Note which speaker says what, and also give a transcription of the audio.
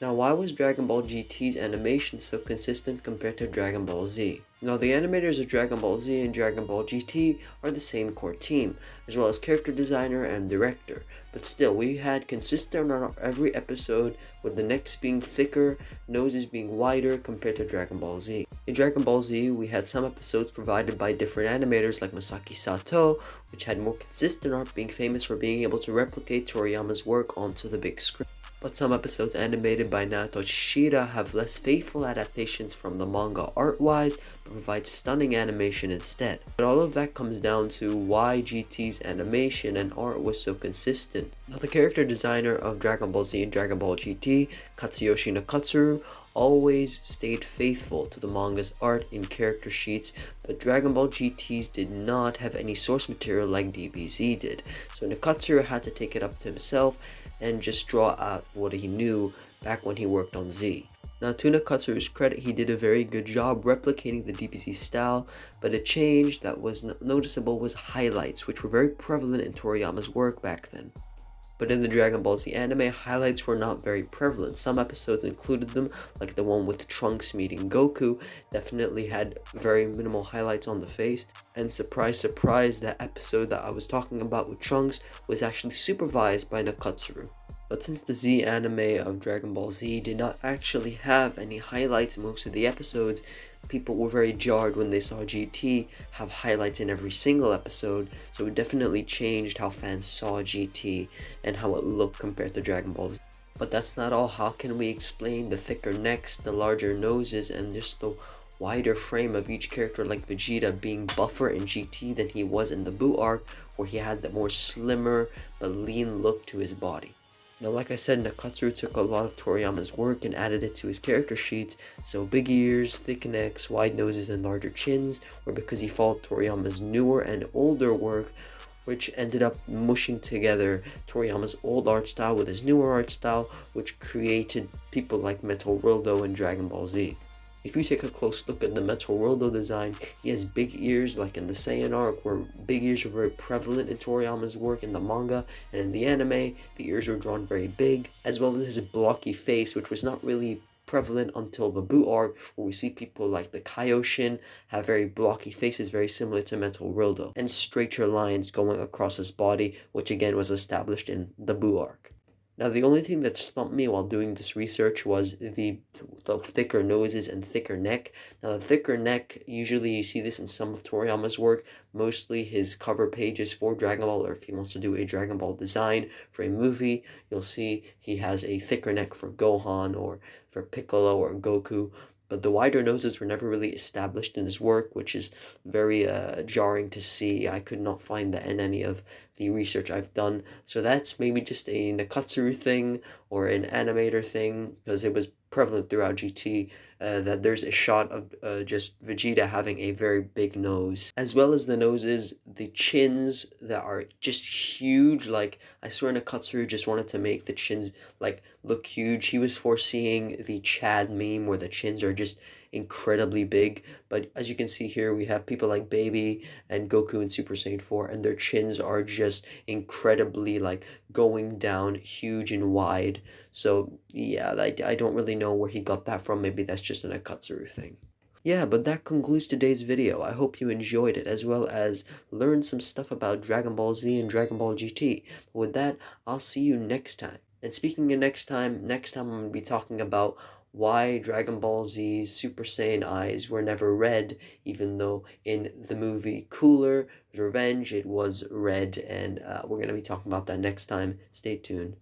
Speaker 1: Now, why was Dragon Ball GT's animation so consistent compared to Dragon Ball Z? Now, the animators of Dragon Ball Z and Dragon Ball GT are the same core team, as well as character designer and director, but still, we had consistent on every episode, with the necks being thicker, noses being wider compared to Dragon Ball Z. In Dragon Ball Z, we had some episodes provided by different animators like Masaki Sato, which had more consistent art, being famous for being able to replicate Toriyama's work onto the big screen. But some episodes animated by Naoto Shida have less faithful adaptations from the manga art-wise, but provide stunning animation instead. But all of that comes down to why GT's animation and art was so consistent. Now, the character designer of Dragon Ball Z and Dragon Ball GT, Katsuyoshi Nakatsuru, always stayed faithful to the manga's art in character sheets, but Dragon Ball GT's did not have any source material like DBZ did, so Nakatsuru had to take it up to himself and just draw out what he knew back when he worked on Z. Now, to Nakatsuru's credit, he did a very good job replicating the DBZ style, but a change that was noticeable was highlights, which were very prevalent in Toriyama's work back then. But in the Dragon Ball Z anime, highlights were not very prevalent. Some episodes included them, like the one with Trunks meeting Goku, definitely had very minimal highlights on the face. And surprise, surprise, that episode that I was talking about with Trunks was actually supervised by Nakatsuru. But since the Z anime of Dragon Ball Z did not actually have any highlights in most of the episodes, people were very jarred when they saw GT have highlights in every single episode, so it definitely changed how fans saw GT and how it looked compared to Dragon Ball Z. But that's not all. How can we explain the thicker necks, the larger noses, and just the wider frame of each character, like Vegeta being buffer in GT than he was in the Buu arc, where he had the more slimmer but lean look to his body? Now, like I said, Nakatsuru took a lot of Toriyama's work and added it to his character sheets, so big ears, thick necks, wide noses, and larger chins were because he followed Toriyama's newer and older work, which ended up mushing together Toriyama's old art style with his newer art style, which created people like Metal Worldo and Dragon Ball Z. If you take a close look at the Metal Worldo design, he has big ears like in the Saiyan arc, where big ears were very prevalent in Toriyama's work in the manga, and in the anime, the ears were drawn very big, as well as his blocky face, which was not really prevalent until the Buu arc, where we see people like the Kaioshin have very blocky faces, very similar to Metal Worldo, and straighter lines going across his body, which again was established in the Buu arc. Now, the only thing that stumped me while doing this research was the thicker noses and thicker neck. Now, the thicker neck, usually you see this in some of Toriyama's work, mostly his cover pages for Dragon Ball, or if he wants to do a Dragon Ball design for a movie, you'll see he has a thicker neck for Gohan or for Piccolo or Goku. But the wider noses were never really established in his work, which is very jarring to see. I could not find that in any of the research I've done. So that's maybe just a Nakatsuru thing or an animator thing, because it was prevalent throughout GT that there's a shot of just Vegeta having a very big nose. As well as the noses, the chins that are just huge. Like, I swear Nakatsuru just wanted to make the chins like look huge. He was foreseeing the Chad meme where the chins are just incredibly big, but as you can see here, we have people like Baby and Goku in Super Saiyan 4, and their chins are just incredibly like going down huge and wide. So yeah, I don't really know where he got that from. Maybe that's just an Akatsuru thing. Yeah, but that concludes today's video. I hope you enjoyed it, as well as learned some stuff about Dragon Ball Z and Dragon Ball GT. But with that, I'll see you next time. And speaking of next time I'm going to be talking about why Dragon Ball Z's Super Saiyan eyes were never red, even though in the movie Cooler Revenge it was red, and we're going to be talking about that next time. Stay tuned.